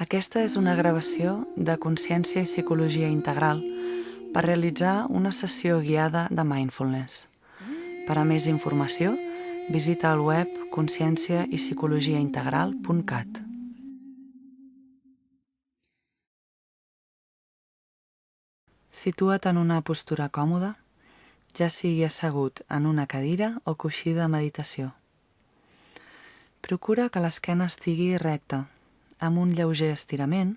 Aquesta és una gravació de Consciència i Psicologia Integral per realitzar una sessió guiada de Mindfulness. Per a més informació, visita el web conscienciaipsicologiaintegral.cat. Situa't en una postura còmoda, ja sigui assegut en una cadira o coixí de meditació. Procura que l'esquena estigui recta, amb un lleuger estirament,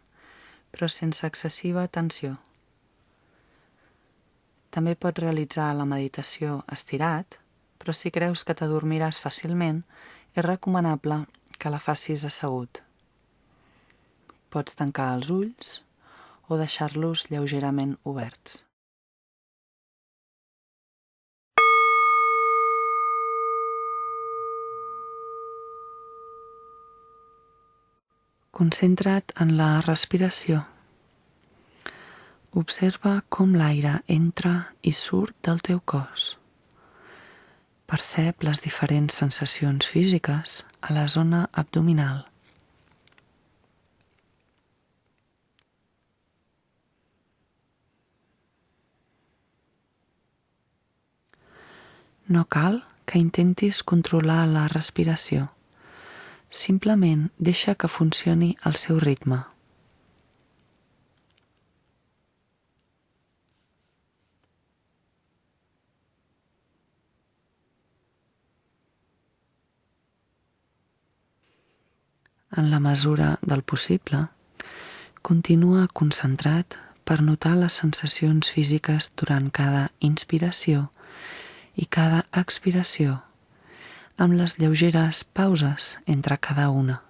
però sense excessiva tensió. També pots realitzar la meditació estirat, però si creus que t'adormiràs fàcilment, és recomanable que la facis assegut. Pots tancar els ulls o deixar-los lleugerament oberts. Concentra't en la respiració. Observa com l'aire entra i surt del teu cos. Percep les diferents sensacions físiques a la zona abdominal. No cal que intentis controlar la respiració. Simplement deixa que funcioni al seu ritme. En la mesura del possible, continua concentrat per notar les sensacions físiques durant cada inspiració i cada expiració, amb les lleugeres pauses entre cada una.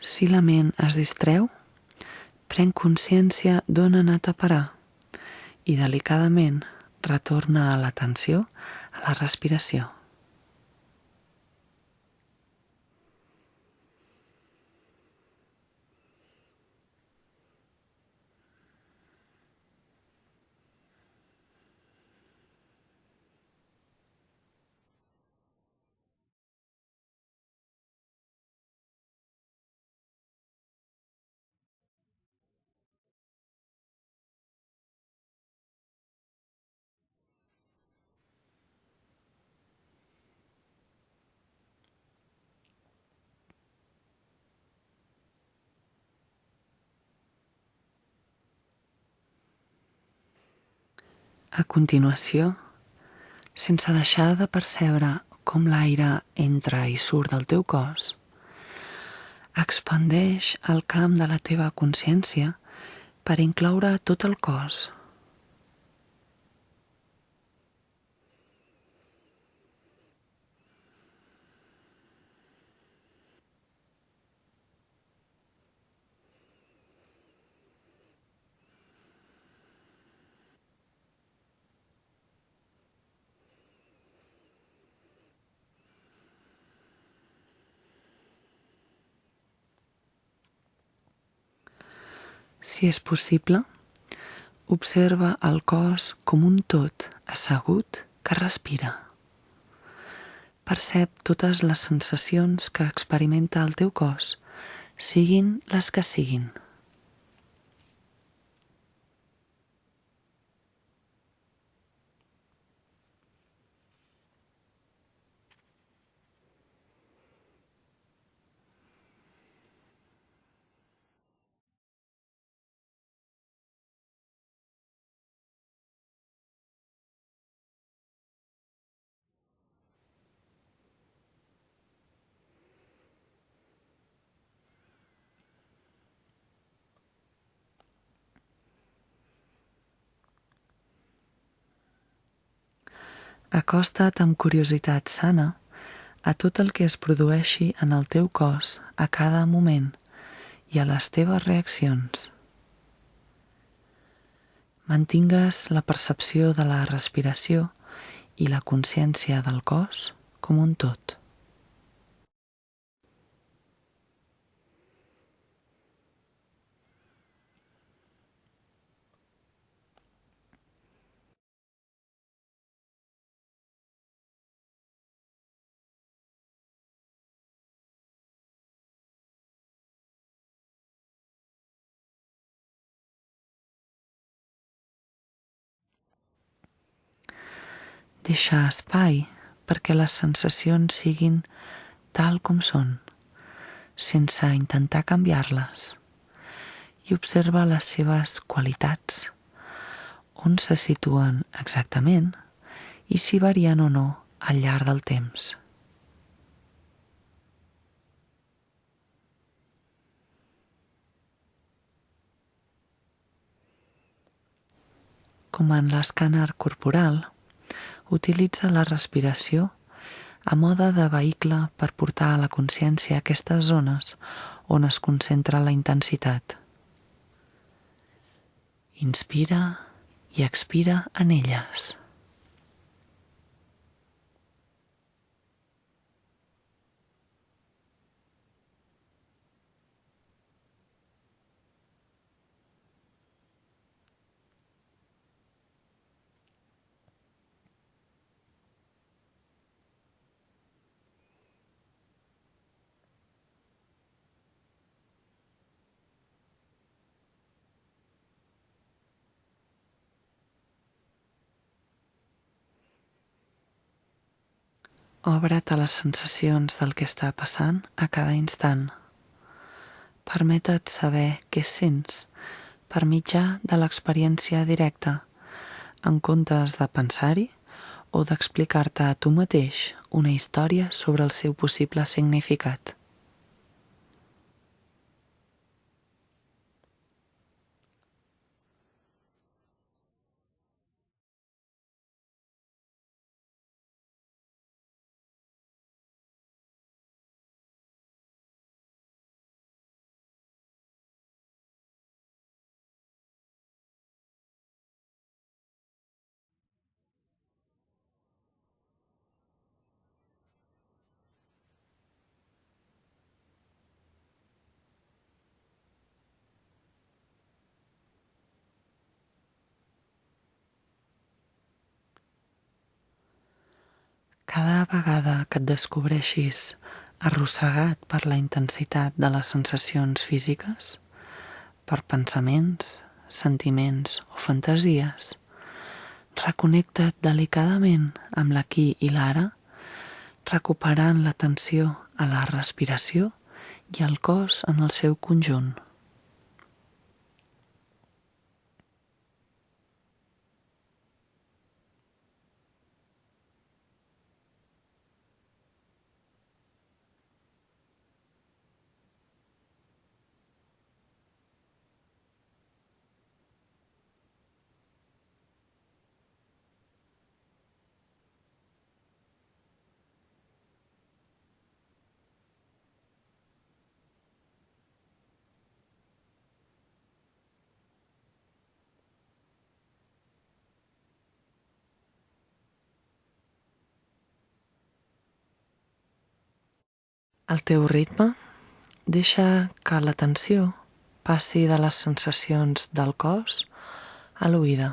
Si la ment es distreu, pren consciència d'on ha anat a parar i delicadament retorna a l'atenció a la respiració. A continuació, sense deixar de percebre com l'aire entra i surt del teu cos, expandeix el camp de la teva consciència per incloure tot el cos. Si és possible, observa el cos com un tot assegut que respira. Percep totes les sensacions que experimenta el teu cos, siguin les que siguin. Acosta't amb curiositat sana a tot el que es produeixi en el teu cos a cada moment i a les teves reaccions. Mantingues la percepció de la respiració i la consciència del cos com un tot. Deixa espai perquè les sensacions siguin tal com són, sense intentar canviar-les, i observa les seves qualitats, on se situen exactament i si varien o no al llarg del temps. Com en l'escàner corporal, utilitza la respiració a mode de vehicle per portar a la consciència aquestes zones on es concentra la intensitat. Inspira i expira en elles. Obre't a les sensacions del que està passant a cada instant. Permeta't saber què sents per mitjà de l'experiència directa, en comptes de pensar-hi o d'explicar-te a tu mateix una història sobre el seu possible significat. Cada vegada que et descobreixis arrossegat per la intensitat de les sensacions físiques, per pensaments, sentiments o fantasies, reconnecta't delicadament amb l'aquí i l'ara, recuperant l'atenció a la respiració i al cos en el seu conjunt. Al teu ritme, deixa que l'atenció passi de les sensacions del cos a l'oïda.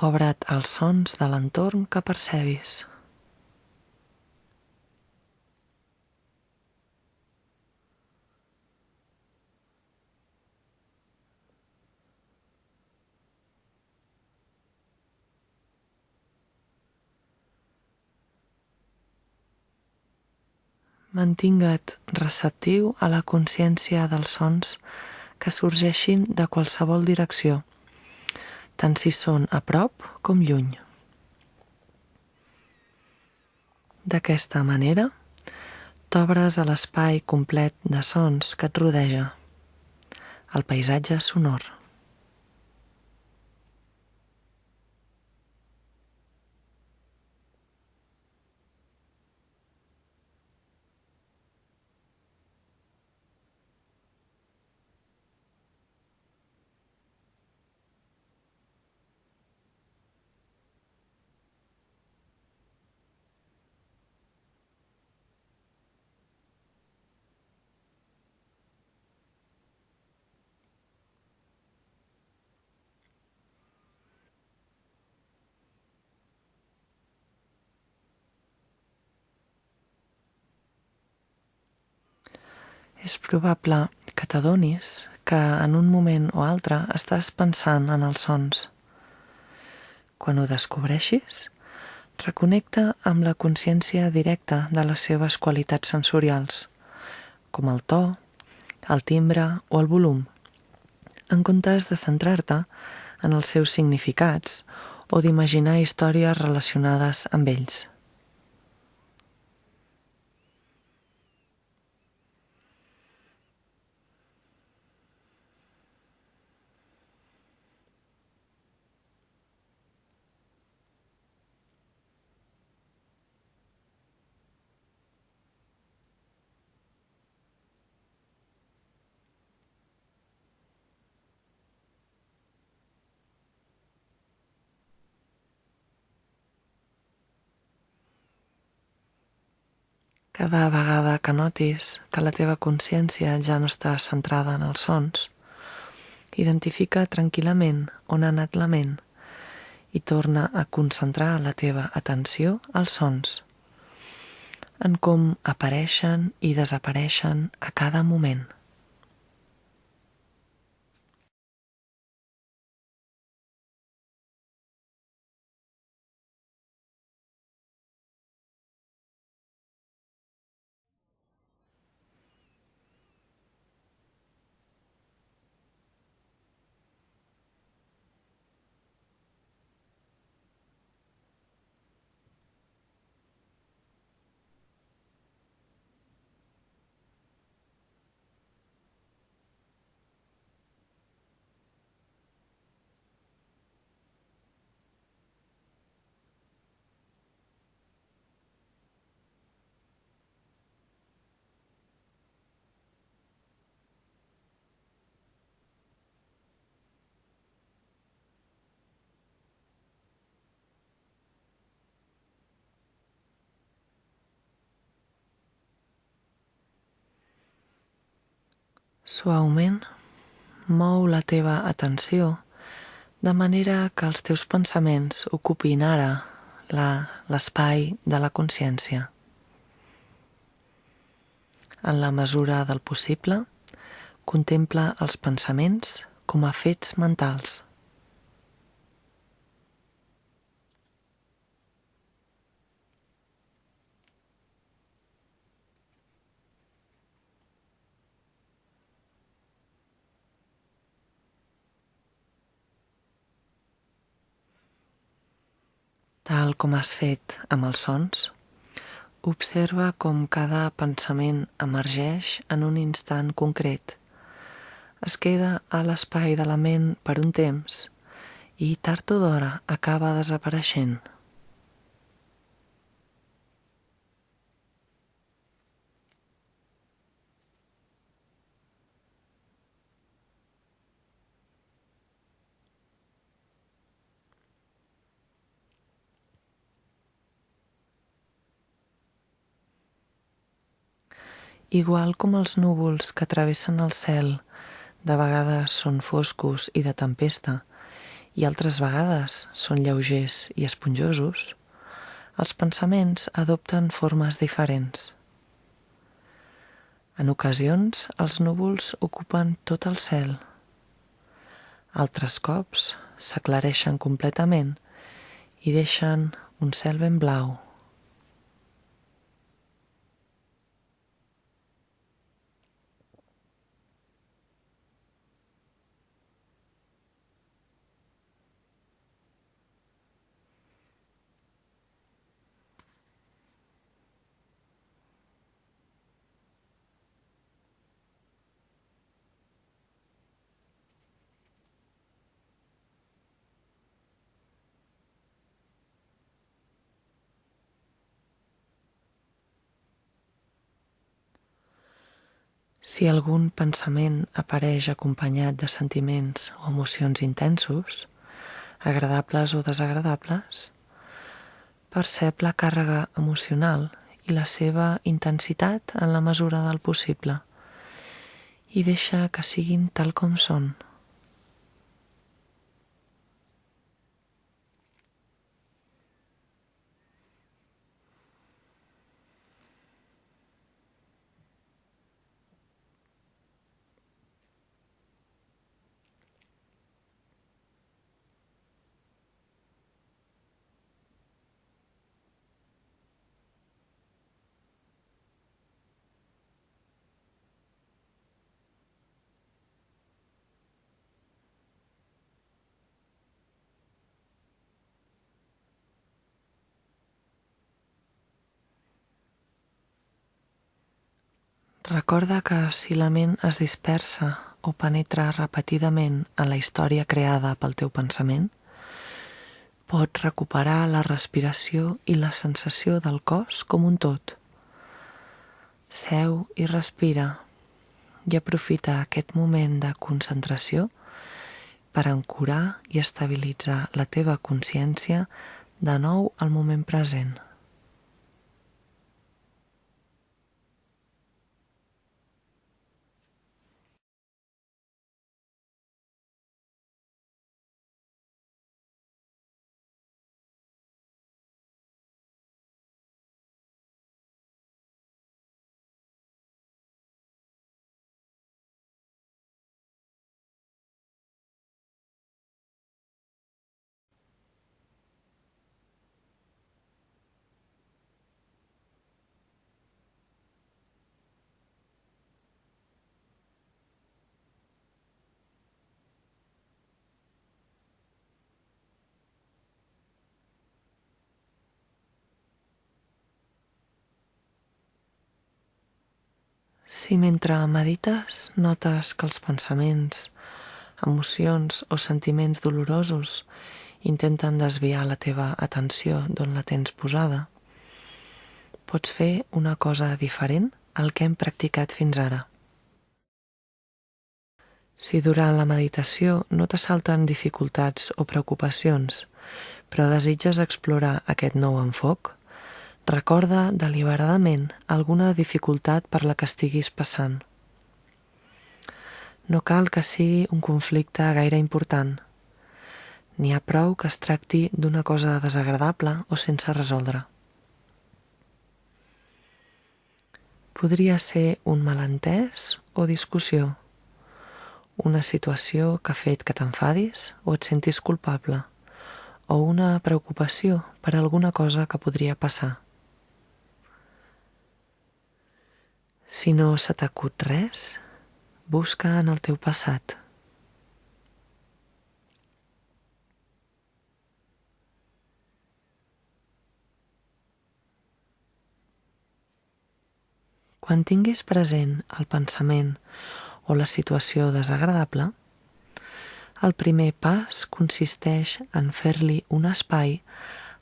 Obre't als sons de l'entorn que percebis. Mantinga't receptiu a la consciència dels sons que sorgeixin de qualsevol direcció, tant si són a prop com lluny. D'aquesta manera, t'obres a l'espai complet de sons que et rodeja, el paisatge sonor. És probable que t'adonis que en un moment o altre estàs pensant en els sons. Quan ho descobreixis, reconnecta amb la consciència directa de les seves qualitats sensorials, com el to, el timbre o el volum, en comptes de centrar-te en els seus significats o d'imaginar històries relacionades amb ells. Cada vegada que notis que la teva consciència ja no està centrada en els sons, identifica tranquil·lament on ha anat la ment i torna a concentrar la teva atenció als sons, en com apareixen i desapareixen a cada moment. Suaument, mou la teva atenció de manera que els teus pensaments ocupin ara l'espai de la consciència. En la mesura del possible, contempla els pensaments com a fets mentals. Tal com has fet amb els sons, observa com cada pensament emergeix en un instant concret. Es queda a l'espai de la ment per un temps i tard o d'hora acaba desapareixent. Igual com els núvols que travessen el cel, de vegades són foscos i de tempesta, i altres vegades són lleugers i esponjosos, els pensaments adopten formes diferents. En ocasions, els núvols ocupen tot el cel. Altres cops s'aclareixen completament i deixen un cel ben blau. Si algun pensament apareix acompanyat de sentiments o emocions intensos, agradables o desagradables, percep la càrrega emocional i la seva intensitat en la mesura del possible i deixa que siguin tal com són. Recorda que si la ment es dispersa o penetra repetidament en la història creada pel teu pensament, pots recuperar la respiració i la sensació del cos com un tot. Seu i respira i aprofita aquest moment de concentració per ancorar i estabilitzar la teva consciència de nou al moment present. Si mentre medites notes que els pensaments, emocions o sentiments dolorosos intenten desviar la teva atenció d'on la tens posada, pots fer una cosa diferent al que hem practicat fins ara. Si durant la meditació no t'assalten dificultats o preocupacions, però desitges explorar aquest nou enfoc, recorda deliberadament alguna dificultat per la que estiguis passant. No cal que sigui un conflicte gaire important. N'hi ha prou que es tracti d'una cosa desagradable o sense resoldre. Podria ser un malentès o discussió, una situació que ha fet que t'enfadis o et sentis culpable, o una preocupació per alguna cosa que podria passar. Si no se t'acut res, busca en el teu passat. Quan tinguis present el pensament o la situació desagradable, el primer pas consisteix en fer-li un espai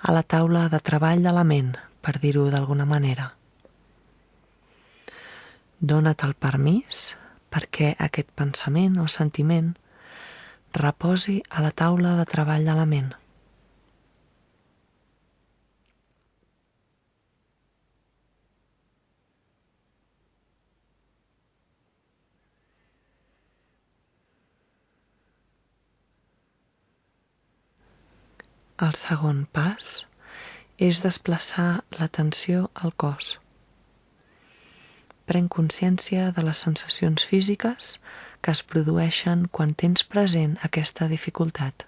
a la taula de treball de la ment, per dir-ho d'alguna manera. Dóna't el permís perquè aquest pensament o sentiment reposi a la taula de treball de la ment. El segon pas és desplaçar l'atenció al cos. Pren consciència de les sensacions físiques que es produeixen quan tens present aquesta dificultat.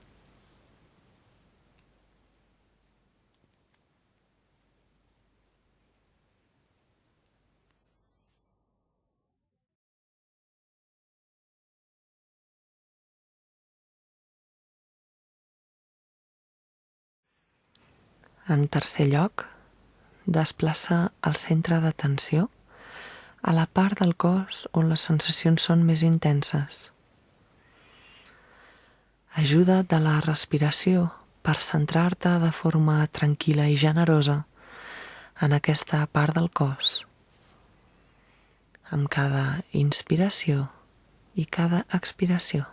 En tercer lloc, desplaça el centre d'atenció a la part del cos on les sensacions són més intenses. Ajuda't de la respiració per centrar-te de forma tranquil·la i generosa en aquesta part del cos, amb cada inspiració i cada expiració.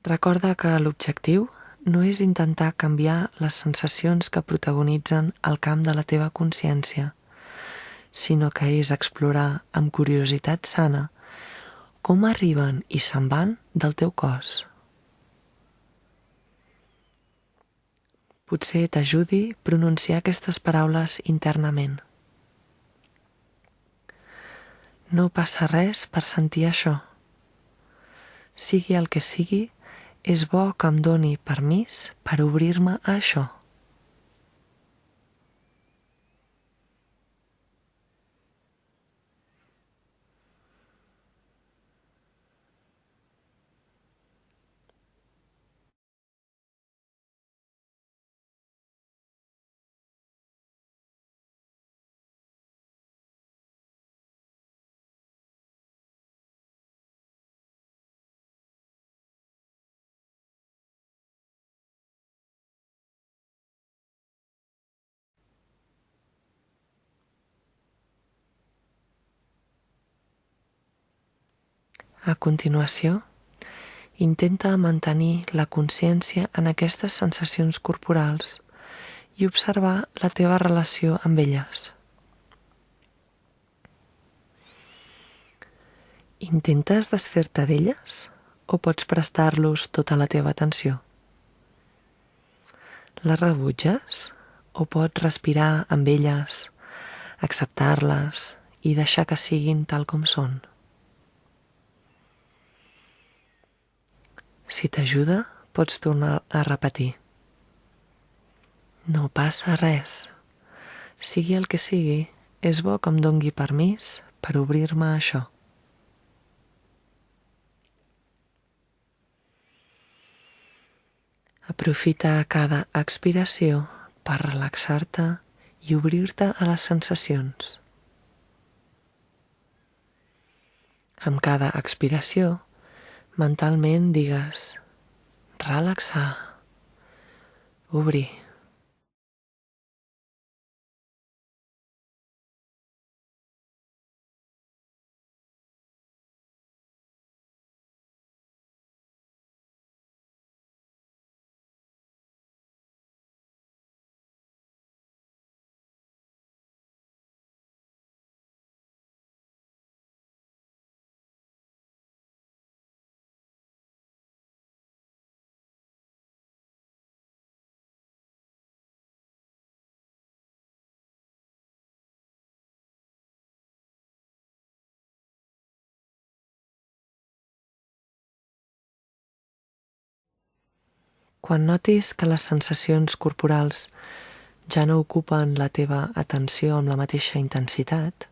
Recorda que l'objectiu no és intentar canviar les sensacions que protagonitzen el camp de la teva consciència, sinó que és explorar amb curiositat sana com arriben i se'n van del teu cos. Potser t'ajudi pronunciar aquestes paraules internament. No passa res per sentir això. Sigui el que sigui, És bo que em doni permís per obrir-me a això. A continuació, intenta mantenir la consciència en aquestes sensacions corporals i observar la teva relació amb elles. Intentes desfer-te d'elles o pots prestar-los tota la teva atenció? Les rebutges o pots respirar amb elles, acceptar-les i deixar que siguin tal com són? Si t'ajuda, pots tornar a repetir. No passa res. Sigui el que sigui, és bo que em dongui permís per obrir-me a això. Aprofita cada expiració per relaxar-te i obrir-te a les sensacions. Amb cada expiració, mentalment digues relaxar, obrir. Quan notis que les sensacions corporals ja no ocupen la teva atenció amb la mateixa intensitat,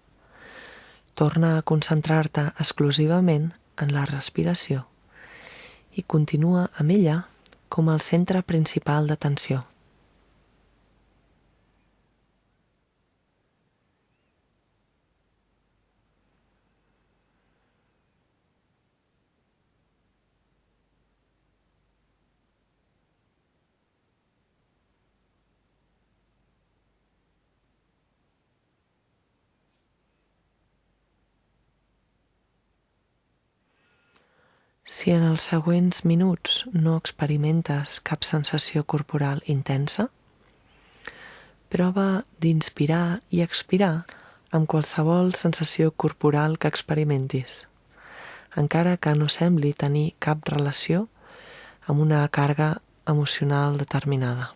torna a concentrar-te exclusivament en la respiració i continua amb ella com el centre principal d'atenció. Si en els següents minuts no experimentes cap sensació corporal intensa, prova d'inspirar i expirar amb qualsevol sensació corporal que experimentis, encara que no sembli tenir cap relació amb una càrrega emocional determinada.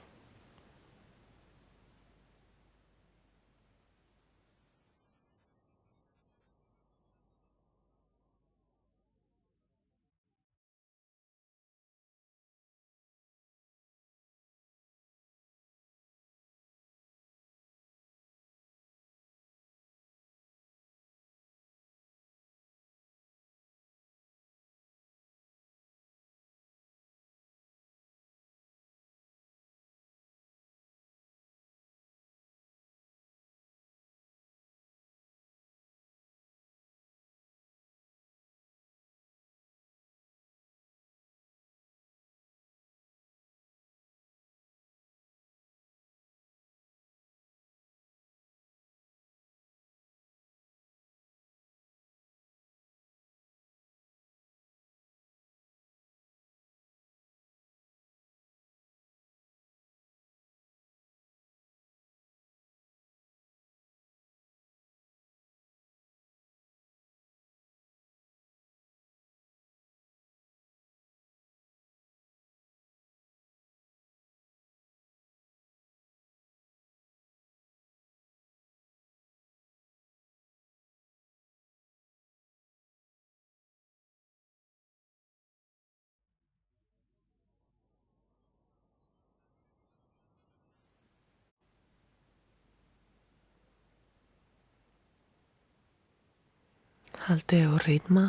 Al teu ritme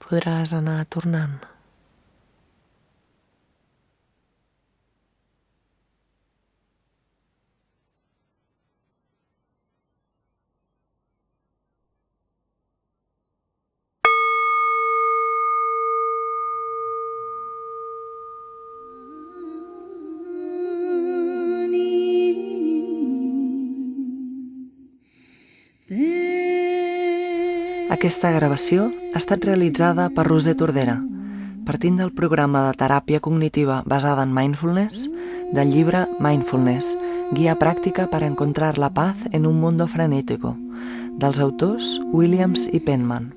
podràs anar tornant. Aquesta gravació ha estat realitzada per Roser Tordera, partint del programa de teràpia cognitiva basada en mindfulness del llibre Mindfulness, guia pràctica para encontrar la paz en un mundo frenético, dels autors Williams i Penman.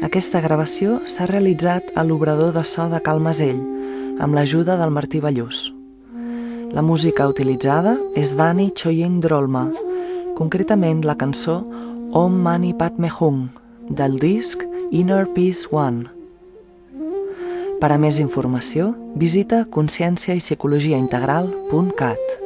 Aquesta gravació s'ha realitzat a l'obrador de so de Cal Masell, amb l'ajuda del Martí Ballús. La música utilitzada és d'Ani Choying Drolma, concretament la cançó Om Mani Padme Hum, del disc Inner Peace One. Per a més informació, visita conscienciaiPsicologiaintegral.cat.